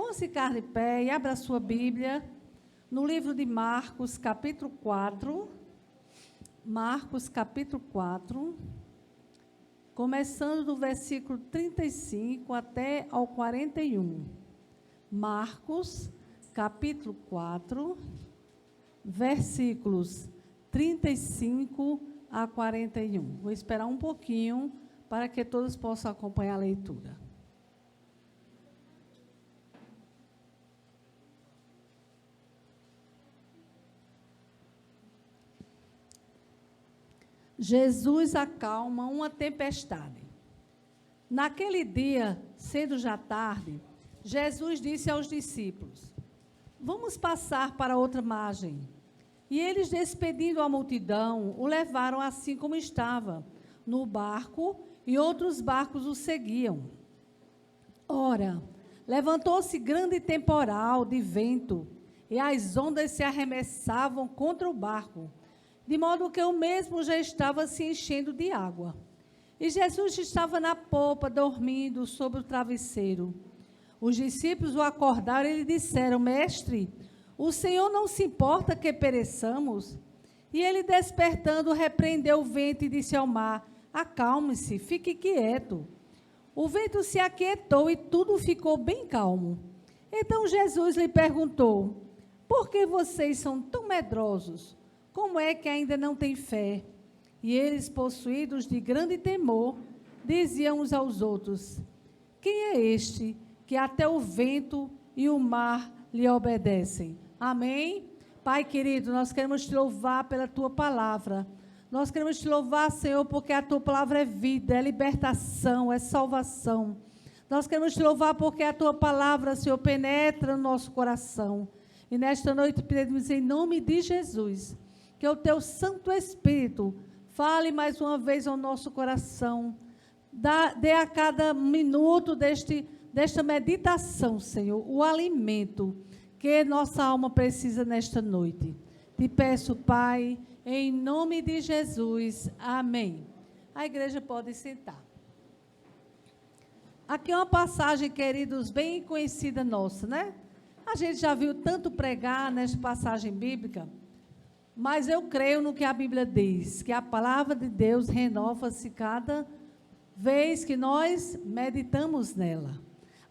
Vamos ficar de pé e abra a sua Bíblia no livro de Marcos, capítulo 4. Marcos, capítulo 4, começando do versículo 35 até ao 41. Marcos, capítulo 4, versículos 35 a 41. Vou esperar um pouquinho para que todos possam acompanhar a leitura. Jesus acalma uma tempestade. Naquele dia, sendo já tarde, Jesus disse aos discípulos: vamos passar para outra margem. E eles, despedindo a multidão, o levaram assim como estava, no barco, e outros barcos o seguiam. Ora, levantou-se grande temporal de vento, e as ondas se arremessavam contra o barco, de modo que o mesmo já estava se enchendo de água. E Jesus estava na popa, dormindo sobre o travesseiro. Os discípulos o acordaram e lhe disseram: Mestre, o Senhor não se importa que pereçamos? E ele, despertando, repreendeu o vento e disse ao mar: acalme-se, fique quieto. O vento se aquietou e tudo ficou bem calmo. Então Jesus lhe perguntou: por que vocês são tão medrosos? Como é que ainda não têm fé? E eles, possuídos de grande temor, diziam uns aos outros: quem é este que até o vento e o mar lhe obedecem? Amém? Pai querido, nós queremos te louvar pela tua palavra. Nós queremos te louvar, Senhor, porque a tua palavra é vida, é libertação, é salvação. Nós queremos te louvar porque a tua palavra, Senhor, penetra no nosso coração. E nesta noite pedimos em nome de Jesus que o teu Santo Espírito fale mais uma vez ao nosso coração. Dê a cada minuto desta meditação, Senhor, o alimento que nossa alma precisa nesta noite. Te peço, Pai, em nome de Jesus. Amém. A igreja pode sentar. Aqui é uma passagem, queridos, bem conhecida nossa, né? A gente já viu tanto pregar nesta passagem bíblica. Mas eu creio no que a Bíblia diz, que a palavra de Deus renova-se cada vez que nós meditamos nela.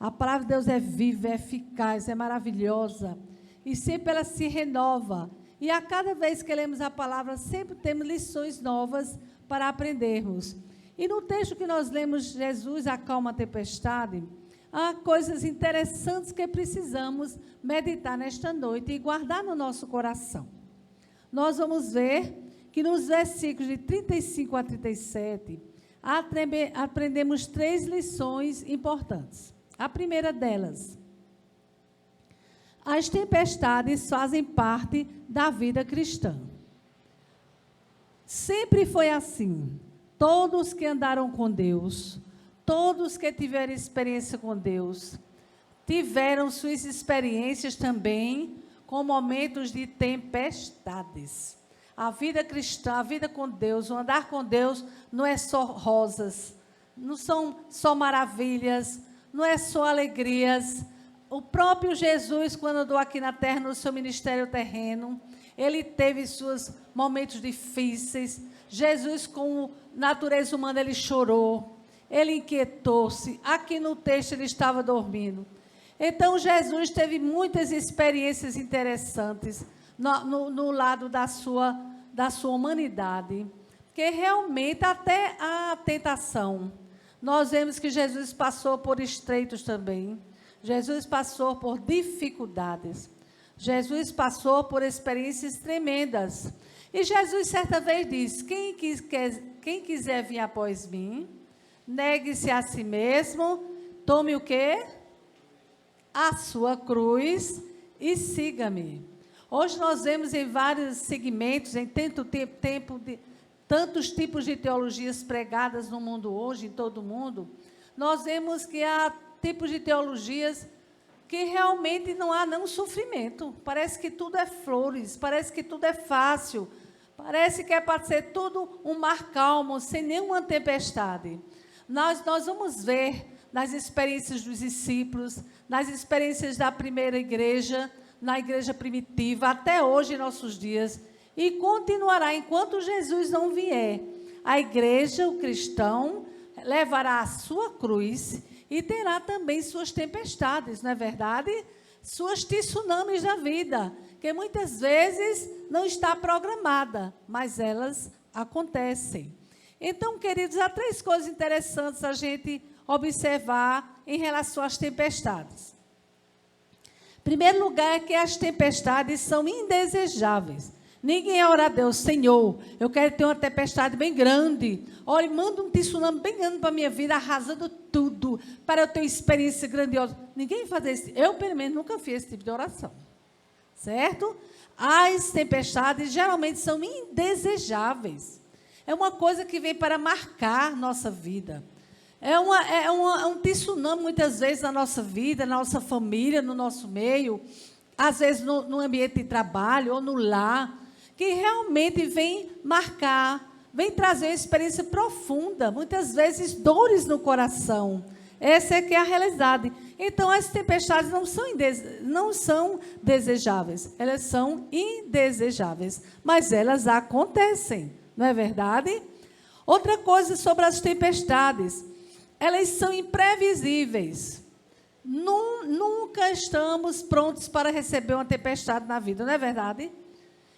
A palavra de Deus é viva, é eficaz, é maravilhosa, e sempre ela se renova. E a cada vez que lemos a palavra, sempre temos lições novas para aprendermos. E no texto que nós lemos, Jesus acalma a tempestade, há coisas interessantes que precisamos meditar nesta noite e guardar no nosso coração. Nós vamos ver que nos versículos de 35 a 37, aprendemos 3 lições importantes. A primeira delas: as tempestades fazem parte da vida cristã. Sempre foi assim. Todos que andaram com Deus, todos que tiveram experiência com Deus, tiveram suas experiências também com momentos de tempestades. A vida cristã, a vida com Deus, o andar com Deus não é só rosas, não são só maravilhas, não é só alegrias. O próprio Jesus, quando andou aqui na terra, no seu ministério terreno, ele teve seus momentos difíceis. Jesus, com natureza humana, ele chorou, ele inquietou-se. Aqui no texto ele estava dormindo. Então, Jesus teve muitas experiências interessantes no lado da sua humanidade, que realmente até a tentação. Nós vemos que Jesus passou por estreitos também. Jesus passou por dificuldades. Jesus passou por experiências tremendas. E Jesus, certa vez, disse: quem quiser vir após mim, negue-se a si mesmo, tome o quê? A sua cruz e siga-me. Hoje nós vemos em vários segmentos, em tantos tipos de teologias pregadas no mundo hoje, em todo o mundo, nós vemos que há tipos de teologias que realmente não há nenhum sofrimento. Parece que tudo é flores, parece que tudo é fácil, parece que é para ser tudo um mar calmo, sem nenhuma tempestade. Nós vamos ver nas experiências dos discípulos, nas experiências da primeira igreja, na igreja primitiva, até hoje em nossos dias, e continuará enquanto Jesus não vier. A igreja, o cristão, levará a sua cruz e terá também suas tempestades, não é verdade? Suas tsunamis da vida, que muitas vezes não está programada, mas elas acontecem. Então, queridos, há 3 coisas interessantes a gente observar em relação às tempestades. Em primeiro lugar, é que as tempestades são indesejáveis. Ninguém ora a Deus, Senhor, eu quero ter uma tempestade bem grande. Olha, manda um tsunami bem grande para a minha vida, arrasando tudo, para eu ter uma experiência grandiosa. Ninguém faz isso. Eu, pelo menos, nunca fiz esse tipo de oração. Certo? As tempestades geralmente são indesejáveis. É uma coisa que vem para marcar nossa vida. É um tsunami, muitas vezes, na nossa vida, na nossa família, no nosso meio, às vezes no ambiente de trabalho ou no lar, que realmente vem marcar, vem trazer uma experiência profunda, muitas vezes dores no coração. Essa é que é a realidade. Então, as tempestades não são desejáveis, elas são indesejáveis, mas elas acontecem, não é verdade? Outra coisa sobre as tempestades, elas são imprevisíveis. Nunca estamos prontos para receber uma tempestade na vida, não é verdade?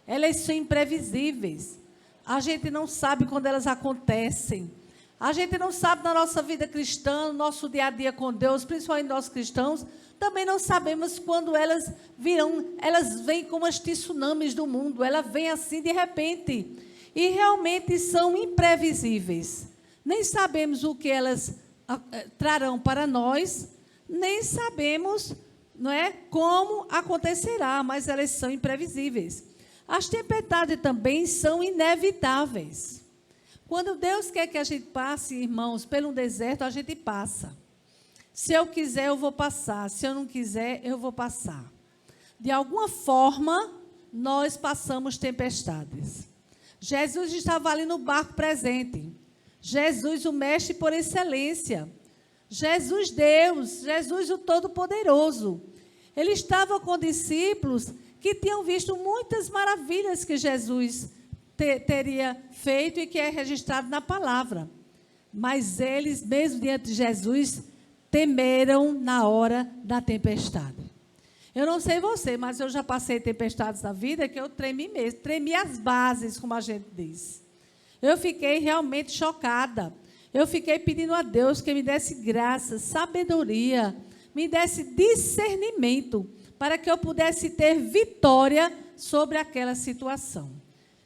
Elas são imprevisíveis. A gente não sabe quando elas acontecem. A gente não sabe na nossa vida cristã, no nosso dia a dia com Deus, principalmente nós cristãos, também não sabemos quando elas virão. Elas vêm como as tsunamis do mundo, elas vêm assim de repente. E realmente são imprevisíveis. Nem sabemos o que elas trarão para nós, nem sabemos, não é, como acontecerá, mas elas são imprevisíveis. As tempestades também são inevitáveis. Quando Deus quer que a gente passe, irmãos, pelo deserto, a gente passa. Se eu quiser, eu vou passar. Se eu não quiser, eu vou passar. De alguma forma, nós passamos tempestades. Jesus estava ali no barco presente. Jesus, o mestre por excelência. Jesus Deus, Jesus o Todo-Poderoso. Ele estava com discípulos que tinham visto muitas maravilhas que Jesus teria feito e que é registrado na palavra. Mas eles, mesmo diante de Jesus, temeram na hora da tempestade. Eu não sei você, mas eu já passei tempestades na vida que eu tremi mesmo, tremi as bases, como a gente diz. Eu fiquei realmente chocada. Eu fiquei pedindo a Deus que me desse graça, sabedoria, me desse discernimento, para que eu pudesse ter vitória sobre aquela situação.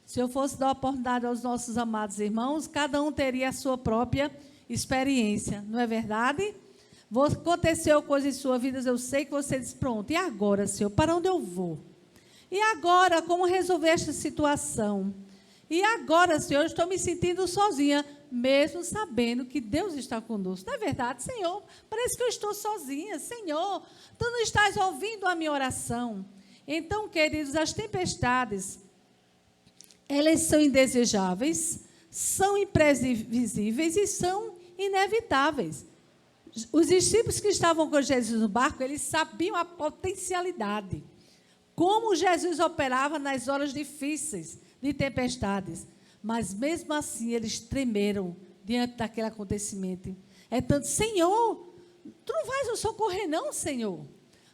Se eu fosse dar oportunidade aos nossos amados irmãos, cada um teria a sua própria experiência, não é verdade? Aconteceu coisa em sua vida, eu sei que você diz, pronto, e agora, Senhor, para onde eu vou? E agora, como resolver esta situação? E agora, Senhor, eu estou me sentindo sozinha, mesmo sabendo que Deus está conosco. Não é verdade, Senhor? Parece que eu estou sozinha. Senhor, Tu não estás ouvindo a minha oração. Então, queridos, as tempestades, elas são indesejáveis, são imprevisíveis e são inevitáveis. Os discípulos que estavam com Jesus no barco, eles sabiam a potencialidade, como Jesus operava nas horas difíceis de tempestades, mas mesmo assim eles tremeram diante daquele acontecimento. É tanto, Senhor, Tu não vais nos socorrer não, Senhor?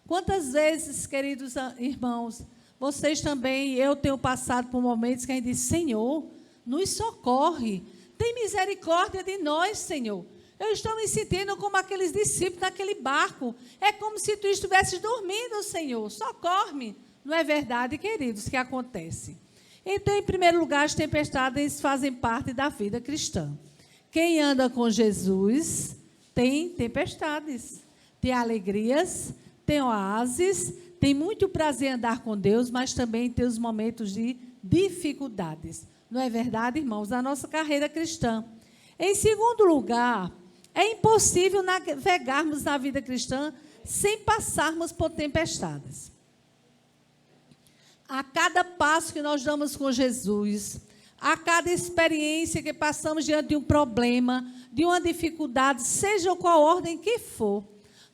Quantas vezes, queridos irmãos, vocês também, eu tenho passado por momentos que a gente diz, Senhor, nos socorre, tem misericórdia de nós, Senhor. Eu estou me sentindo como aqueles discípulos naquele barco. É como se Tu estivesses dormindo, Senhor. Socorre-me. Não é verdade, queridos, que acontece? Então, em primeiro lugar, as tempestades fazem parte da vida cristã. Quem anda com Jesus tem tempestades, tem alegrias, tem oásis, tem muito prazer em andar com Deus, mas também tem os momentos de dificuldades. Não é verdade, irmãos? Na nossa carreira cristã. Em segundo lugar, é impossível navegarmos na vida cristã sem passarmos por tempestades. A cada passo que nós damos com Jesus, a cada experiência que passamos diante de um problema, de uma dificuldade, seja qual ordem que for,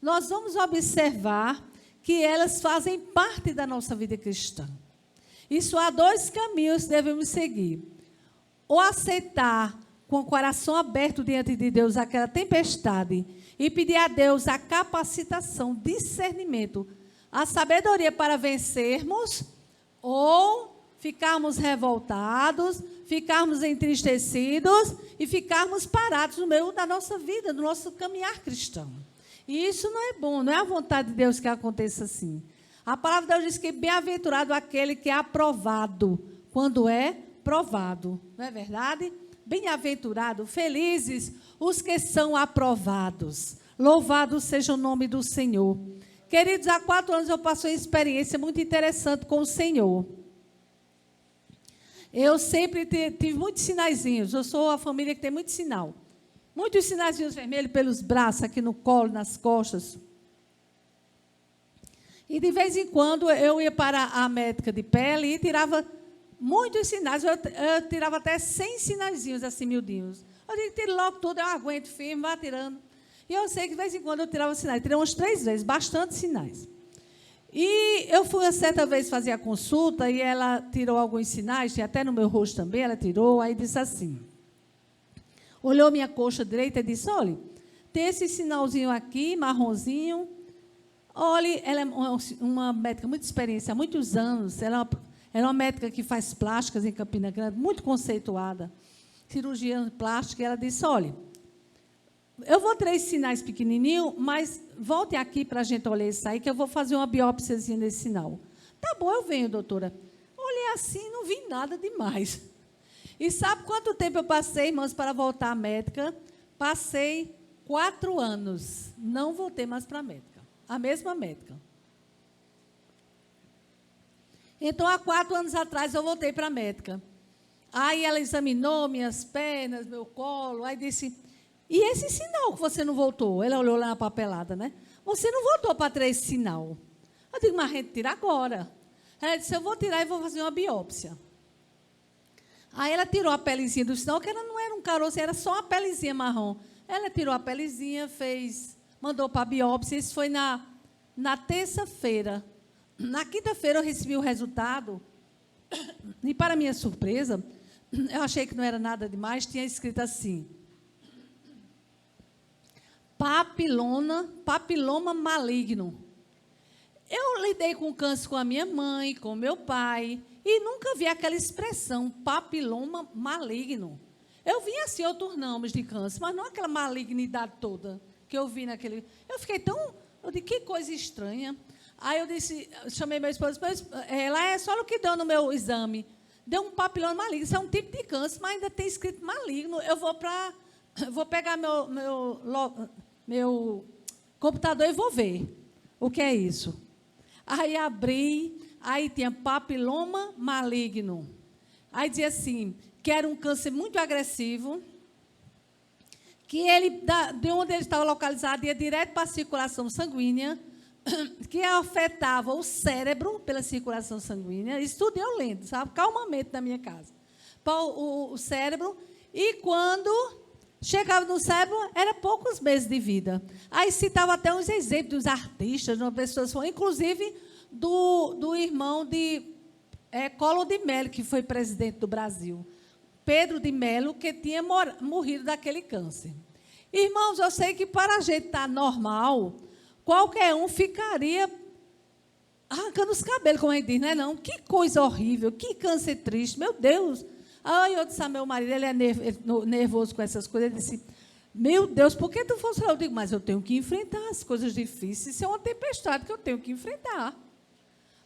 nós vamos observar que elas fazem parte da nossa vida cristã. Isso há dois caminhos que devemos seguir. Ou aceitar com o coração aberto diante de Deus aquela tempestade e pedir a Deus a capacitação, discernimento, a sabedoria para vencermos, ou ficarmos revoltados, ficarmos entristecidos e ficarmos parados no meio da nossa vida, do nosso caminhar cristão. E isso não é bom, não é a vontade de Deus que aconteça assim. A palavra de Deus diz que bem-aventurado aquele que é aprovado quando é provado. Não é verdade? Bem-aventurado, felizes os que são aprovados. Louvado seja o nome do Senhor. Queridos, há 4 anos eu passei uma experiência muito interessante com o Senhor. Eu sempre tive muitos sinaizinhos. Eu sou a família que tem muito sinal. Muitos sinaizinhos vermelhos pelos braços, aqui no colo, nas costas. E de vez em quando eu ia para a médica de pele e tirava muitos sinais. Eu tirava até 100 sinaizinhos assim, miudinhos. Eu digo, tiro logo tudo, eu aguento firme, vá tirando. E eu sei que de vez em quando eu tirava sinais. Tirei umas 3 vezes, bastante sinais. E eu fui certa vez fazer a consulta e ela tirou alguns sinais, até no meu rosto também ela tirou, aí disse assim, olhou minha coxa direita e disse, olha, tem esse sinalzinho aqui, marronzinho, olha, ela é uma médica muito experiente, há muitos anos, ela é uma médica que faz plásticas em Campina Grande, muito conceituada, cirurgia plástica, e ela disse, olha, eu vou tirar esses sinais pequenininhos, mas volte aqui para a gente olhar isso aí, que eu vou fazer uma biópsiazinha nesse sinal. Tá bom, eu venho, doutora. Olhei assim, não vi nada demais. E sabe quanto tempo eu passei, irmãos, para voltar à médica? Passei 4 anos. Não voltei mais para a médica. A mesma médica. Então, há 4 anos atrás, eu voltei para a médica. Aí ela examinou minhas pernas, meu colo, aí disse... E esse sinal que você não voltou? Ela olhou lá na papelada, né? Você não voltou para tirar esse sinal. Eu digo, mas a gente tira agora. Ela disse, eu vou tirar e vou fazer uma biópsia. Aí ela tirou a pelezinha do sinal, que ela não era um caroço, era só uma pelezinha marrom. Ela tirou a pelezinha, mandou para a biópsia. Isso foi na terça-feira. Na quinta-feira eu recebi o resultado. E, para minha surpresa, eu achei que não era nada demais, tinha escrito assim... Papiloma maligno. Eu lidei com câncer com a minha mãe, com meu pai, e nunca vi aquela expressão, papiloma maligno. Eu vi assim outros nomes de câncer, mas não aquela malignidade toda que eu vi naquele... Eu fiquei tão... Eu disse, que coisa estranha. Aí eu disse, chamei meu esposo, ela é só o que deu no meu exame. Deu um papiloma maligno, isso é um tipo de câncer, mas ainda tem escrito maligno. Eu vou pegar meu computador e vou ver o que é isso. Aí abri, aí tinha papiloma maligno. Aí dizia assim, que era um câncer muito agressivo, que de onde ele estava localizado ia direto para a circulação sanguínea, que afetava o cérebro pela circulação sanguínea. Isso tudo eu lendo, sabe? Calmamente na minha casa. Para o cérebro, e quando... chegava no cérebro, era poucos meses de vida. Aí citava até uns exemplos dos artistas, de uma pessoa, inclusive do irmão de Collor de Mello, que foi presidente do Brasil. Pedro de Mello, que tinha morrido daquele câncer. Irmãos, eu sei que para a gente estar normal, qualquer um ficaria arrancando os cabelos, como a gente diz, não é não? Que coisa horrível, que câncer triste, meu Deus. Aí eu disse a meu marido, ele é nervoso com essas coisas, ele disse, meu Deus, por que tu fosse lá? Eu digo, mas eu tenho que enfrentar as coisas difíceis, isso é uma tempestade que eu tenho que enfrentar.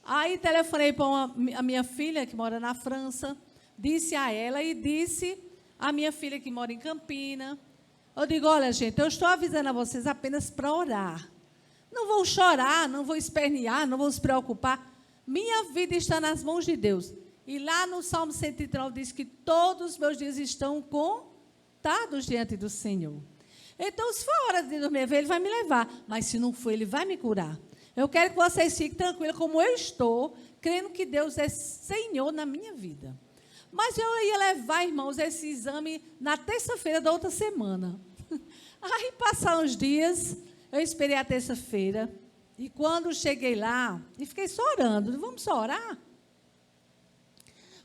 Aí telefonei para a minha filha, que mora na França, disse a ela e disse a minha filha, que mora em Campina. Eu digo, olha, gente, eu estou avisando a vocês apenas para orar. Não vou chorar, não vou espernear, não vou se preocupar. Minha vida está nas mãos de Deus. E lá no Salmo 139 diz que todos os meus dias estão contados diante do Senhor. Então, se for a hora de dormir, ele vai me levar. Mas se não for, ele vai me curar. Eu quero que vocês fiquem tranquilos, como eu estou, crendo que Deus é Senhor na minha vida. Mas eu ia levar, irmãos, esse exame na terça-feira da outra semana. Aí, passaram uns dias, eu esperei a terça-feira, e quando cheguei lá, e fiquei só orando, vamos só orar?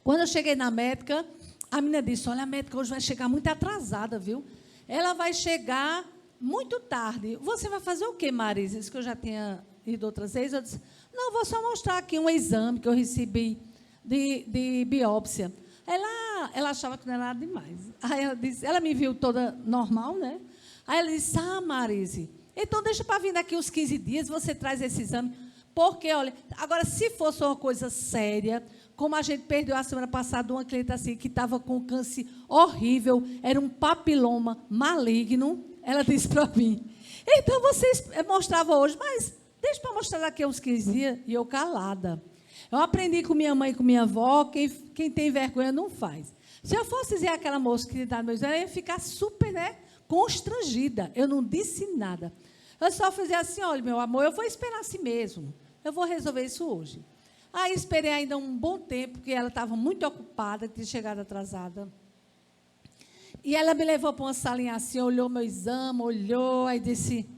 Quando eu cheguei na médica, a menina disse, olha, a médica hoje vai chegar muito atrasada, viu? Ela vai chegar muito tarde. Você vai fazer o quê, Marisa? Isso que eu já tinha ido outras vezes. Eu disse, não, vou só mostrar aqui um exame que eu recebi de biópsia. Ela achava que não era nada demais. Aí ela me viu toda normal, né? Aí ela disse, Marise, então deixa para vir daqui uns 15 dias, você traz esse exame. Porque, olha, agora, se fosse uma coisa séria, como a gente perdeu a semana passada uma cliente assim, que estava com câncer horrível, era um papiloma maligno, ela disse para mim, então vocês mostravam hoje, mas deixa para mostrar daqui a uns 15 dias, e eu calada. Eu aprendi com minha mãe e com minha avó, quem tem vergonha não faz. Se eu fosse dizer àquela moça que dá meu exame, eu ia ficar super, né, constrangida. Eu não disse nada. Eu só fazia assim, olha, meu amor, eu vou esperar assim mesmo. Eu vou resolver isso hoje. Aí esperei ainda um bom tempo, porque ela estava muito ocupada, tinha chegado atrasada. E ela me levou para uma salinha assim, olhou meu exame, olhou, aí disse,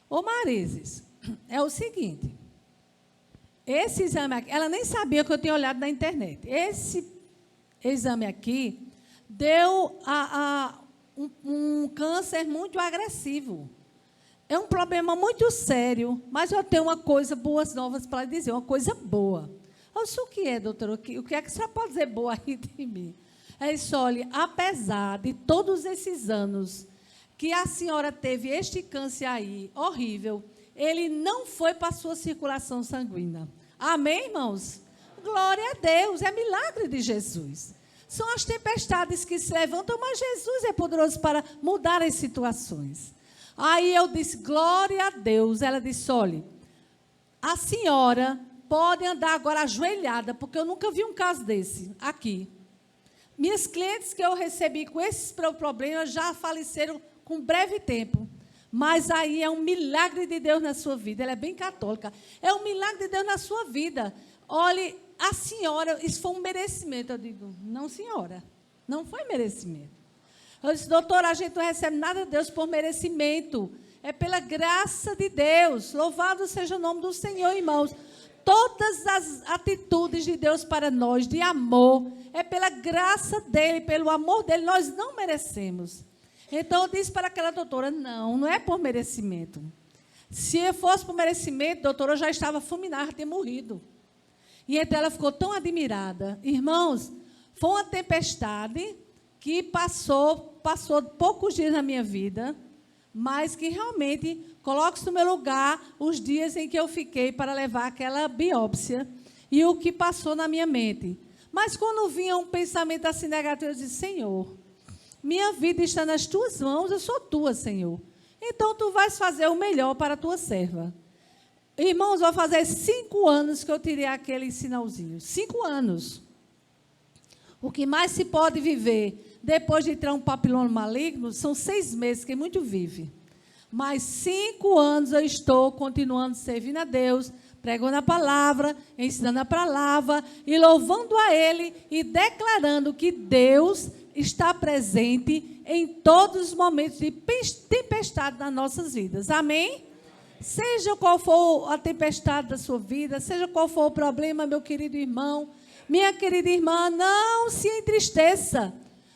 ô Marises, é o seguinte, esse exame aqui, ela nem sabia que eu tinha olhado na internet. Esse exame aqui deu um câncer muito agressivo. É um problema muito sério, mas eu tenho uma coisa, boas novas para dizer, uma coisa boa. Eu disse, o que é, doutora? O que é que a senhora pode dizer boa aí de mim? Ela disse, olha, apesar de todos esses anos que a senhora teve este câncer aí, horrível, ele não foi para a sua circulação sanguínea. Amém, irmãos? Glória a Deus, é milagre de Jesus. São as tempestades que se levantam, mas Jesus é poderoso para mudar as situações. Aí eu disse, glória a Deus. Ela disse, olha, a senhora pode andar agora ajoelhada, porque eu nunca vi um caso desse aqui. Minhas clientes que eu recebi com esses problemas já faleceram com breve tempo. Mas aí é um milagre de Deus na sua vida. Ela é bem católica. É um milagre de Deus na sua vida. Olhe, a senhora, isso foi um merecimento. Eu digo, não, senhora, não foi merecimento. Eu disse, doutora, a gente não recebe nada de Deus por merecimento. É pela graça de Deus. Louvado seja o nome do Senhor, irmãos. Todas as atitudes de Deus para nós, de amor, é pela graça dEle, pelo amor dEle, nós não merecemos. Então, eu disse para aquela doutora, não é por merecimento. Se fosse por merecimento, doutora, eu já estava fulminada, tinha morrido. E então ela ficou tão admirada. Irmãos, foi uma tempestade que passou poucos dias na minha vida, mas que realmente coloque-se no meu lugar os dias em que eu fiquei para levar aquela biópsia e o que passou na minha mente. Mas quando vinha um pensamento assim negativo, eu disse, Senhor, minha vida está nas tuas mãos, eu sou tua, Senhor. Então, tu vais fazer o melhor para a tua serva. Irmãos, vai fazer 5 anos que eu tirei aquele sinalzinho. 5 anos. O que mais se pode viver depois de tirar um papiloma maligno são 6 meses, que muito vive. Mas 5 anos eu estou continuando servindo a Deus, pregando a palavra, ensinando a palavra e louvando a Ele e declarando que Deus está presente em todos os momentos de tempestade nas nossas vidas. Amém? Seja qual for a tempestade da sua vida, seja qual for o problema, meu querido irmão, minha querida irmã, não se entristeça.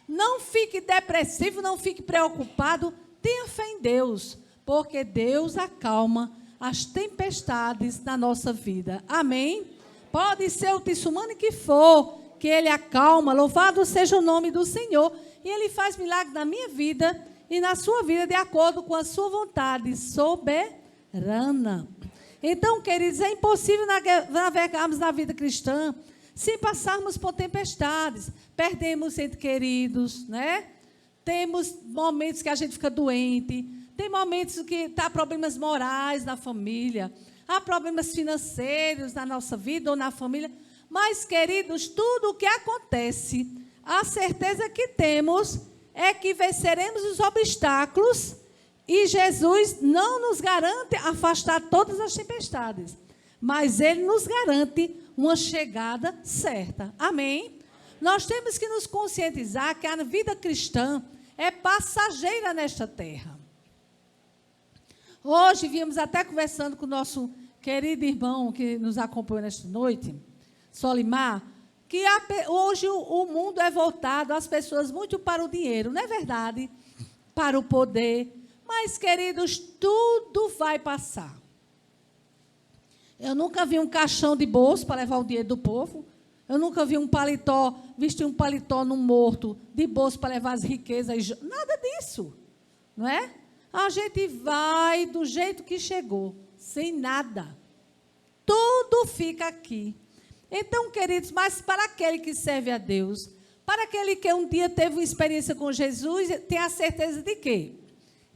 Não fique depressivo, não fique preocupado. Tenha fé em Deus, porque Deus acalma as tempestades na nossa vida. Amém? Pode ser o tsunami que for, que Ele acalma. Louvado seja o nome do Senhor. E Ele faz milagre na minha vida e na sua vida, de acordo com a sua vontade soberana. Então, queridos, é impossível navegarmos na vida cristã sem passarmos por tempestades. Perdemos entes queridos, né? Temos momentos que a gente fica doente, tem momentos que há problemas morais na família, há problemas financeiros na nossa vida ou na família. Mas, queridos, tudo o que acontece, a certeza que temos é que venceremos os obstáculos e Jesus não nos garante afastar todas as tempestades, mas Ele nos garante uma chegada certa. Amém? Nós temos que nos conscientizar que a vida cristã é passageira nesta terra. Hoje, viemos até conversando com o nosso querido irmão que nos acompanhou nesta noite, Solimar, que hoje o mundo é voltado, as pessoas muito para o dinheiro, não é verdade? Para o poder. Mas, queridos, tudo vai passar. Eu nunca vi um caixão de bolso para levar o dinheiro do povo. Eu nunca vi um paletó, vestir um paletó num morto de bolso para levar as riquezas. Nada disso, não é? A gente vai do jeito que chegou, sem nada. Tudo fica aqui. Então, queridos, mas para aquele que serve a Deus, para aquele que um dia teve uma experiência com Jesus, tem a certeza de quê?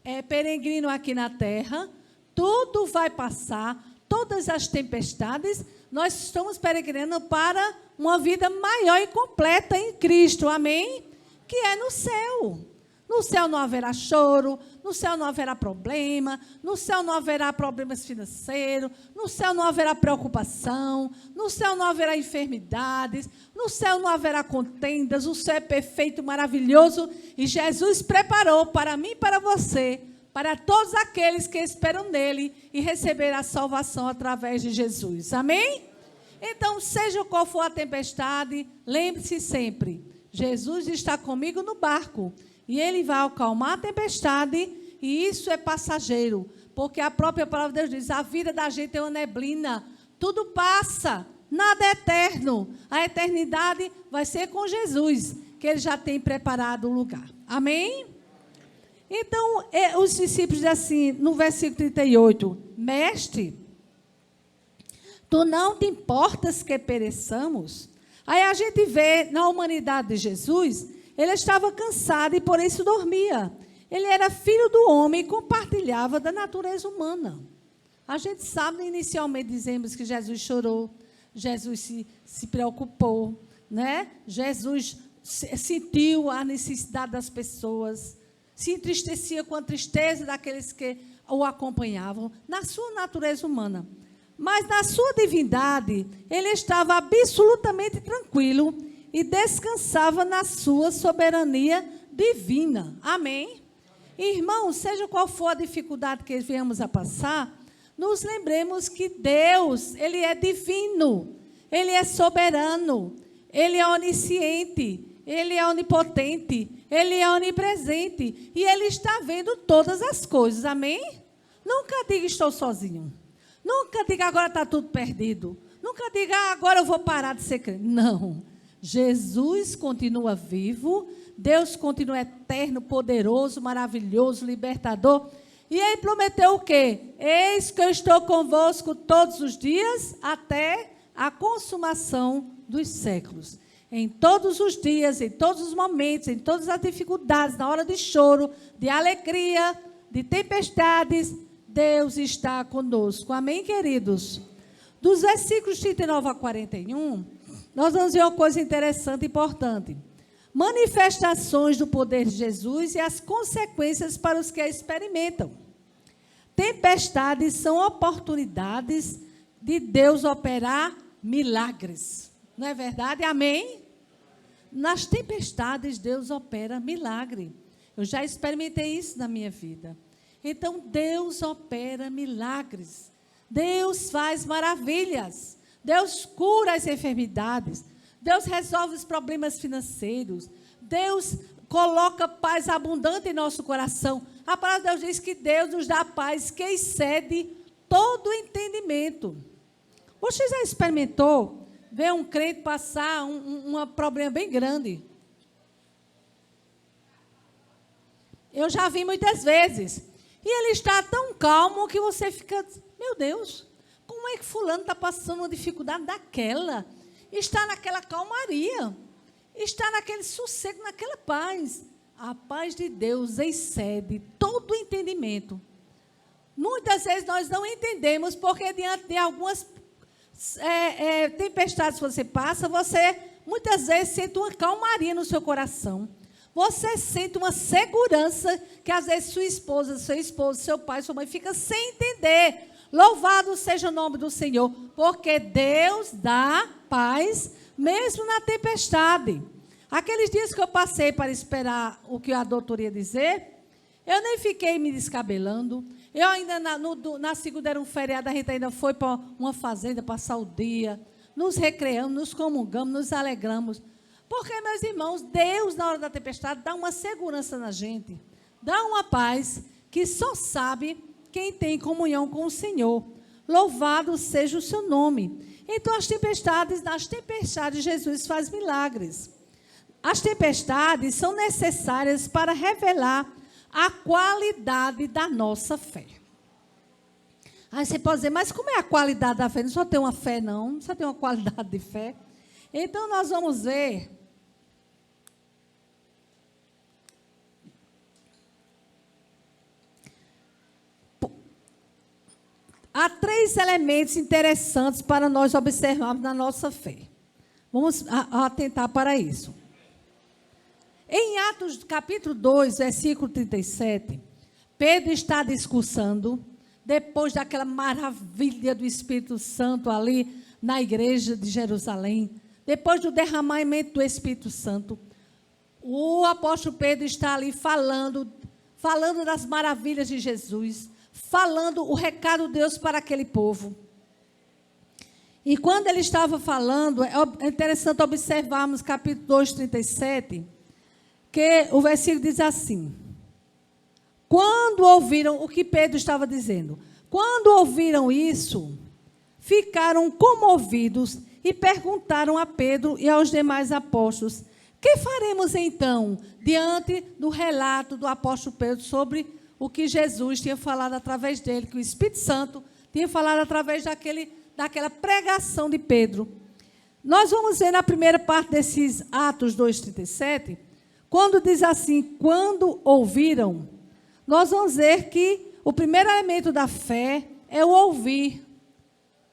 É peregrino aqui na terra, tudo vai passar, todas as tempestades, nós estamos peregrinando para uma vida maior e completa em Cristo, amém? Que é no céu. No céu não haverá choro, no céu não haverá problema, no céu não haverá problemas financeiros, no céu não haverá preocupação, no céu não haverá enfermidades, no céu não haverá contendas, o céu é perfeito, maravilhoso, e Jesus preparou para mim e para você, para todos aqueles que esperam nele e receber a salvação através de Jesus, amém? Então, seja qual for a tempestade, lembre-se sempre, Jesus está comigo no barco, e ele vai acalmar a tempestade, e isso é passageiro, porque a própria palavra de Deus diz, a vida da gente é uma neblina, tudo passa, nada é eterno, a eternidade vai ser com Jesus, que ele já tem preparado o lugar, amém? Então, os discípulos dizem assim, no versículo 38, mestre, tu não te importas que pereçamos? Aí a gente vê na humanidade de Jesus, ele estava cansado e por isso dormia. Ele era filho do homem e compartilhava da natureza humana. A gente sabe, inicialmente dizemos que Jesus chorou, Jesus se preocupou, né? Jesus sentiu a necessidade das pessoas, se entristecia com a tristeza daqueles que o acompanhavam, na sua natureza humana. Mas na sua divindade, ele estava absolutamente tranquilo e descansava na sua soberania divina. Amém? Irmãos, seja qual for a dificuldade que venhamos a passar, nos lembremos que Deus, ele é divino, ele é soberano, ele é onisciente, ele é onipotente, ele é onipresente e ele está vendo todas as coisas. Amém? Nunca diga estou sozinho. Nunca diga agora está tudo perdido. Nunca diga agora eu vou parar de ser crente. Não. Jesus continua vivo, Deus continua eterno, poderoso, maravilhoso, libertador. E ele prometeu o quê? Eis que eu estou convosco todos os dias até a consumação dos séculos. Em todos os dias, em todos os momentos, em todas as dificuldades, na hora de choro, de alegria, de tempestades, Deus está conosco. Amém, queridos? Dos versículos 39 a 41, nós vamos ver uma coisa interessante e importante. Manifestações do poder de Jesus e as consequências para os que a experimentam. Tempestades são oportunidades de Deus operar milagres. Não é verdade? Amém? Nas tempestades, Deus opera milagre. Eu já experimentei isso na minha vida. Então, Deus opera milagres. Deus faz maravilhas. Deus cura as enfermidades. Deus resolve os problemas financeiros. Deus coloca paz abundante em nosso coração. A palavra de Deus diz que Deus nos dá paz que excede todo o entendimento. Você já experimentou ver um crente passar um problema bem grande? Eu já vi muitas vezes. E ele está tão calmo que você fica, meu Deus, como é que fulano está passando uma dificuldade daquela? Está naquela calmaria, está naquele sossego, naquela paz. A paz de Deus excede todo o entendimento. Muitas vezes nós não entendemos, porque diante de algumas tempestades que você passa, você muitas vezes sente uma calmaria no seu coração. Você sente uma segurança que às vezes sua esposa, seu esposo, seu pai, sua mãe fica sem entender. Louvado seja o nome do Senhor, porque Deus dá paz, mesmo na tempestade. Aqueles dias que eu passei para esperar o que a doutora ia dizer, eu nem fiquei me descabelando. Eu ainda, na segunda era um feriado, a gente ainda foi para uma fazenda passar o dia, nos recreamos, nos comungamos, nos alegramos. Porque, meus irmãos, Deus, na hora da tempestade, dá uma segurança na gente, dá uma paz que só sabe quem tem comunhão com o Senhor. Louvado seja o seu nome. Então, nas tempestades, Jesus faz milagres. As tempestades são necessárias para revelar a qualidade da nossa fé. Aí você pode dizer, mas como é a qualidade da fé? Não só tem uma fé, não só tem uma qualidade de fé. Então, nós vamos ver há 3 elementos interessantes para nós observarmos na nossa fé. Vamos atentar para isso. Em Atos, capítulo 2, versículo 37, Pedro está discursando, depois daquela maravilha do Espírito Santo ali na igreja de Jerusalém, depois do derramamento do Espírito Santo, o apóstolo Pedro está ali falando das maravilhas de Jesus, falando o recado de Deus para aquele povo. E quando ele estava falando, é interessante observarmos capítulo 2, 37, que o versículo diz assim: quando ouviram o que Pedro estava dizendo, quando ouviram isso, ficaram comovidos e perguntaram a Pedro e aos demais apóstolos: que faremos então diante do relato do apóstolo Pedro sobre o que Jesus tinha falado através dele, que o Espírito Santo tinha falado através daquela pregação de Pedro? Nós vamos ver na primeira parte desses Atos 2:37, quando diz assim, quando ouviram, nós vamos ver que o primeiro elemento da fé é o ouvir.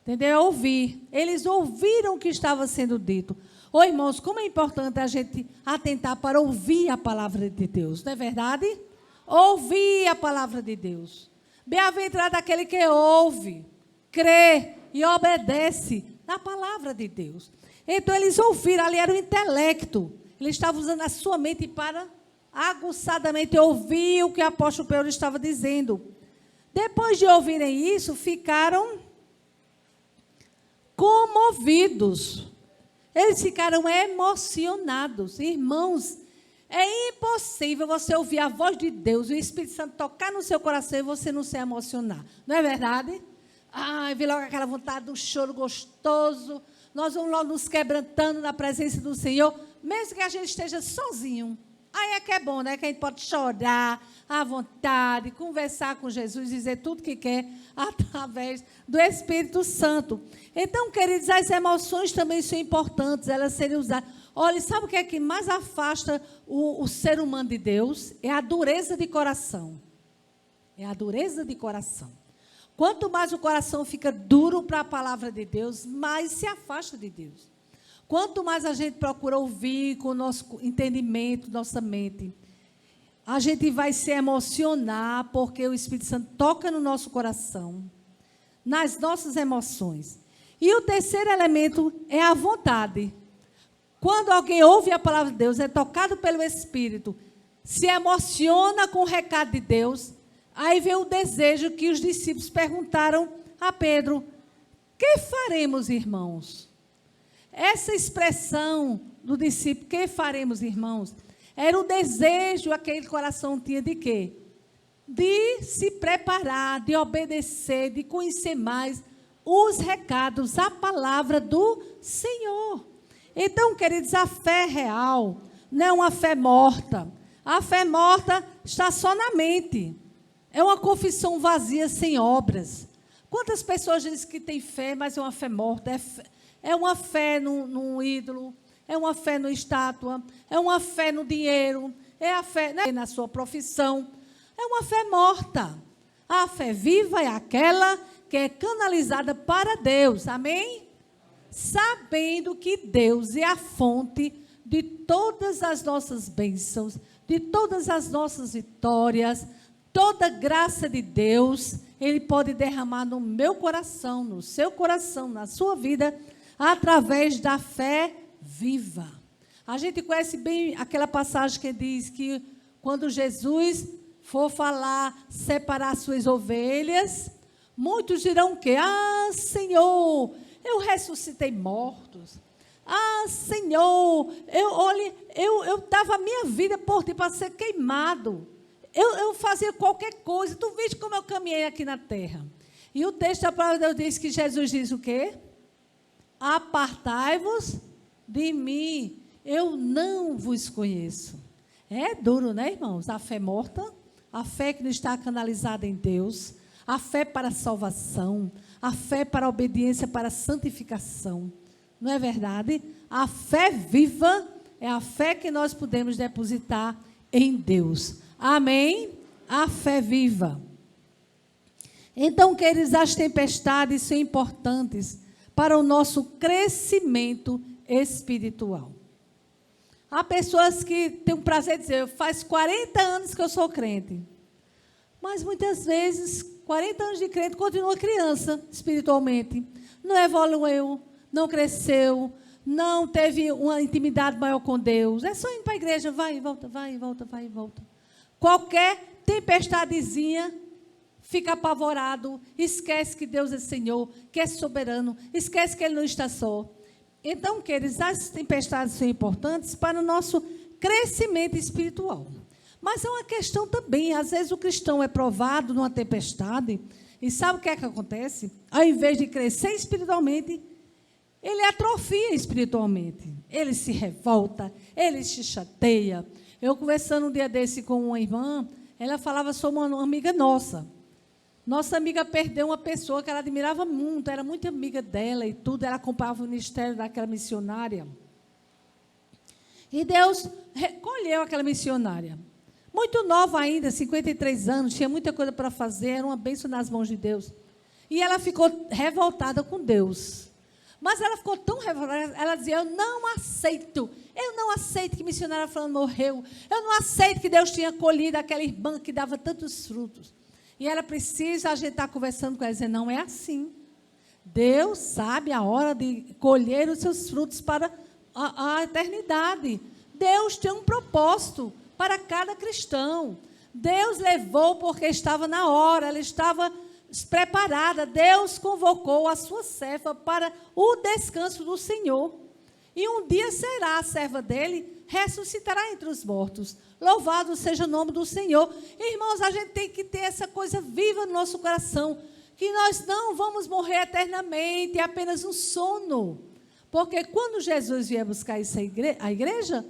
Entendeu? É ouvir. Eles ouviram o que estava sendo dito. Ô, irmãos, como é importante a gente atentar para ouvir a palavra de Deus, não é verdade? Ouvir a palavra de Deus. Bem-aventurado aquele que ouve, crê e obedece na palavra de Deus. Então, eles ouviram, ali era o intelecto. Ele estava usando a sua mente para aguçadamente ouvir o que o apóstolo Pedro estava dizendo. Depois de ouvirem isso, ficaram comovidos. Eles ficaram emocionados. Irmãos, é impossível você ouvir a voz de Deus, o Espírito Santo tocar no seu coração e você não se emocionar. Não é verdade? Vi logo aquela vontade do choro gostoso. Nós vamos logo nos quebrantando na presença do Senhor, mesmo que a gente esteja sozinho. Aí é que é bom, né? Que a gente pode chorar à vontade, conversar com Jesus, dizer tudo que quer através do Espírito Santo. Então, queridos, as emoções também são importantes, elas serem usadas. Olha, sabe o que é que mais afasta o ser humano de Deus? É a dureza de coração. É a dureza de coração. Quanto mais o coração fica duro para a palavra de Deus, mais se afasta de Deus. Quanto mais a gente procura ouvir com o nosso entendimento, nossa mente, a gente vai se emocionar, porque o Espírito Santo toca no nosso coração, nas nossas emoções. E o terceiro elemento é a vontade. Quando alguém ouve a palavra de Deus, é tocado pelo Espírito, se emociona com o recado de Deus, aí vem o desejo que os discípulos perguntaram a Pedro: que faremos, irmãos? Essa expressão do discípulo, que faremos, irmãos? Era o desejo, aquele coração tinha de quê? De se preparar, de obedecer, de conhecer mais os recados, a palavra do Senhor. Então, queridos, a fé real não é uma fé morta. A fé morta está só na mente. É uma confissão vazia, sem obras. Quantas pessoas dizem que têm fé, mas é uma fé morta? É uma fé num ídolo, é uma fé numa estátua, é uma fé no dinheiro, é a fé, né, na sua profissão. É uma fé morta. A fé viva é aquela que é canalizada para Deus. Amém? Sabendo que Deus é a fonte de todas as nossas bênçãos, de todas as nossas vitórias, toda graça de Deus, Ele pode derramar no meu coração, no seu coração, na sua vida, através da fé viva. A gente conhece bem aquela passagem que diz que quando Jesus for falar, separar suas ovelhas, muitos dirão o quê? Ah, Senhor, eu ressuscitei mortos. Ah, Senhor, eu dava a minha vida por ti para ser queimado. Eu fazia qualquer coisa. Tu viste como eu caminhei aqui na terra. E o texto da palavra de Deus diz que Jesus diz o quê? Apartai-vos de mim, eu não vos conheço. É duro, né, irmãos? A fé morta, a fé que não está canalizada em Deus, a fé para a salvação, a fé para a obediência, para a santificação. Não é verdade? A fé viva é a fé que nós podemos depositar em Deus. Amém? A fé viva. Então, queridos, as tempestades são importantes para o nosso crescimento espiritual. Há pessoas que têm o prazer de dizer, faz 40 anos que eu sou crente. Mas muitas vezes, 40 anos de crente, continua criança espiritualmente. Não evoluiu, não cresceu, não teve uma intimidade maior com Deus. É só ir para a igreja, vai e volta, vai e volta, vai e volta. Qualquer tempestadezinha, fica apavorado, esquece que Deus é Senhor, que é soberano, esquece que Ele não está só. Então, queridos, as tempestades são importantes para o nosso crescimento espiritual. Mas é uma questão também, às vezes o cristão é provado numa tempestade, e sabe o que é que acontece? Ao invés de crescer espiritualmente, ele atrofia espiritualmente. Ele se revolta, ele se chateia. Eu conversando um dia desse com uma irmã, ela falava sobre uma amiga nossa. Nossa amiga perdeu uma pessoa que ela admirava muito, era muito amiga dela e tudo, ela acompanhava o ministério daquela missionária. E Deus recolheu aquela missionária. Muito nova ainda, 53 anos, tinha muita coisa para fazer, era uma bênção nas mãos de Deus. E ela ficou revoltada com Deus. Mas ela ficou tão revoltada, ela dizia, eu não aceito que a missionária falando morreu, eu não aceito que Deus tinha colhido aquela irmã que dava tantos frutos. E ela precisa, a gente está conversando com ela, dizendo, não é assim. Deus sabe a hora de colher os seus frutos para a eternidade. Deus tem um propósito para cada cristão. Deus levou porque estava na hora, ela estava preparada. Deus convocou a sua serva para o descanso do Senhor. E um dia será a serva dele, ressuscitará entre os mortos. Louvado seja o nome do Senhor. Irmãos, a gente tem que ter essa coisa viva no nosso coração, que nós não vamos morrer eternamente, é apenas um sono. Porque quando Jesus vier buscar a igreja,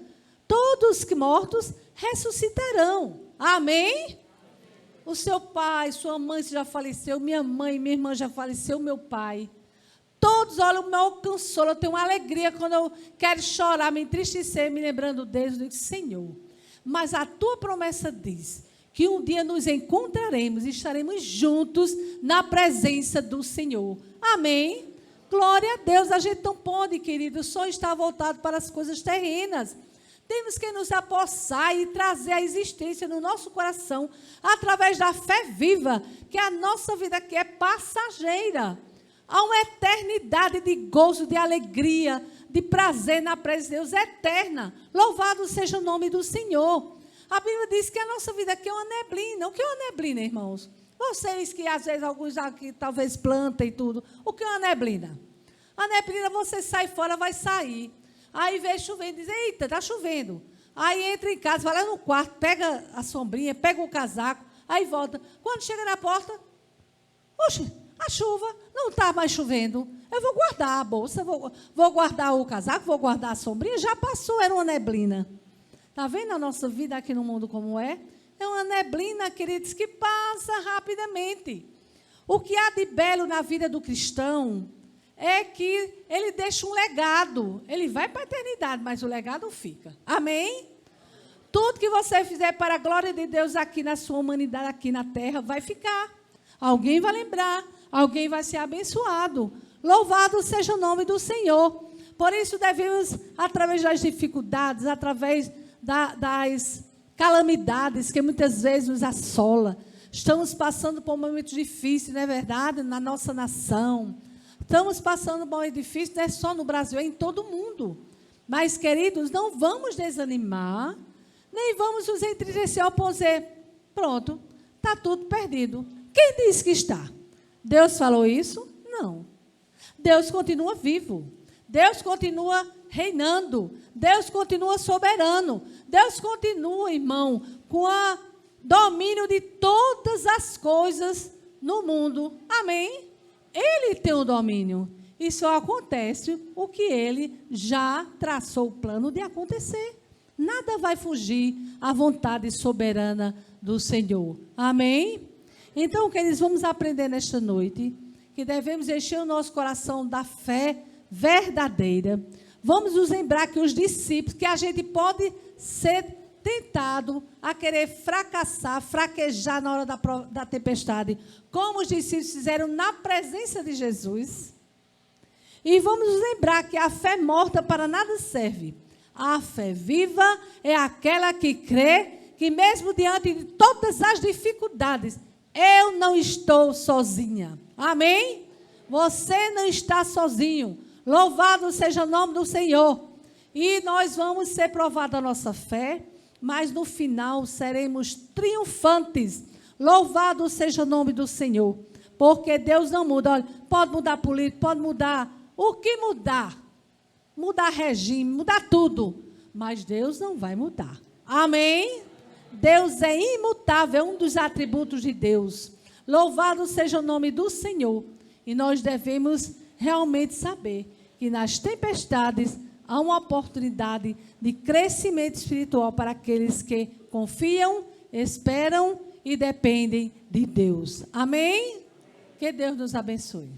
todos que mortos ressuscitarão. Amém? O seu pai, sua mãe já faleceu, minha mãe, minha irmã já faleceu, meu pai. Todos, olha, o meu consolo, eu tenho uma alegria quando eu quero chorar, me entristecer, me lembrando deles, eu digo, Senhor, mas a tua promessa diz que um dia nos encontraremos e estaremos juntos na presença do Senhor. Amém? Glória a Deus, a gente não pode, querido, só estar voltado para as coisas terrenas. Temos que nos apossar e trazer a existência no nosso coração, através da fé viva, que a nossa vida aqui é passageira. Há uma eternidade de gozo, de alegria, de prazer na presença de Deus eterna. Louvado seja o nome do Senhor. A Bíblia diz que a nossa vida aqui é uma neblina. O que é uma neblina, irmãos? Vocês que às vezes alguns aqui talvez plantam e tudo. O que é uma neblina? A neblina, você sai fora, vai sair. Aí vê chovendo, diz, eita, está chovendo. Aí entra em casa, vai lá no quarto, pega a sombrinha, pega o casaco, aí volta. Quando chega na porta, oxe, a chuva, não está mais chovendo. Eu vou guardar a bolsa, vou guardar o casaco, vou guardar a sombrinha. Já passou, era uma neblina. Está vendo a nossa vida aqui no mundo como é? É uma neblina, queridos, que passa rapidamente. O que há de belo na vida do cristão é que ele deixa um legado. Ele vai para a eternidade, mas o legado fica. Amém? Tudo que você fizer para a glória de Deus aqui na sua humanidade, aqui na terra, vai ficar. Alguém vai lembrar. Alguém vai ser abençoado. Louvado seja o nome do Senhor. Por isso devemos, através das dificuldades, através das calamidades que muitas vezes nos assola. Estamos passando por momentos difíceis, não é verdade? Na nossa nação. Estamos passando por momentos difíceis, não é só no Brasil, é em todo o mundo. Mas, queridos, não vamos desanimar, nem vamos nos entristecer ao dizer, pronto, está tudo perdido. Quem disse que está? Deus falou isso? Não. Deus continua vivo. Deus continua reinando. Deus continua soberano. Deus continua, irmão, com o domínio de todas as coisas no mundo. Amém? Ele tem o domínio. E só acontece o que ele já traçou o plano de acontecer. Nada vai fugir à vontade soberana do Senhor. Amém? Então, queridos, vamos aprender nesta noite que devemos encher o nosso coração da fé verdadeira. Vamos nos lembrar que os discípulos, que a gente pode ser tentado a querer fracassar, fraquejar na hora da tempestade, como os discípulos fizeram na presença de Jesus. E vamos nos lembrar que a fé morta para nada serve. A fé viva é aquela que crê que mesmo diante de todas as dificuldades, eu não estou sozinha. Amém? Você não está sozinho. Louvado seja o nome do Senhor. E nós vamos ser provados a nossa fé, mas no final seremos triunfantes. Louvado seja o nome do Senhor. Porque Deus não muda. Olha, pode mudar político, pode mudar. O que mudar? Mudar regime, mudar tudo. Mas Deus não vai mudar. Amém? Deus é imutável, é um dos atributos de Deus. Louvado seja o nome do Senhor. E nós devemos realmente saber que nas tempestades há uma oportunidade de crescimento espiritual para aqueles que confiam, esperam e dependem de Deus. Amém? Que Deus nos abençoe.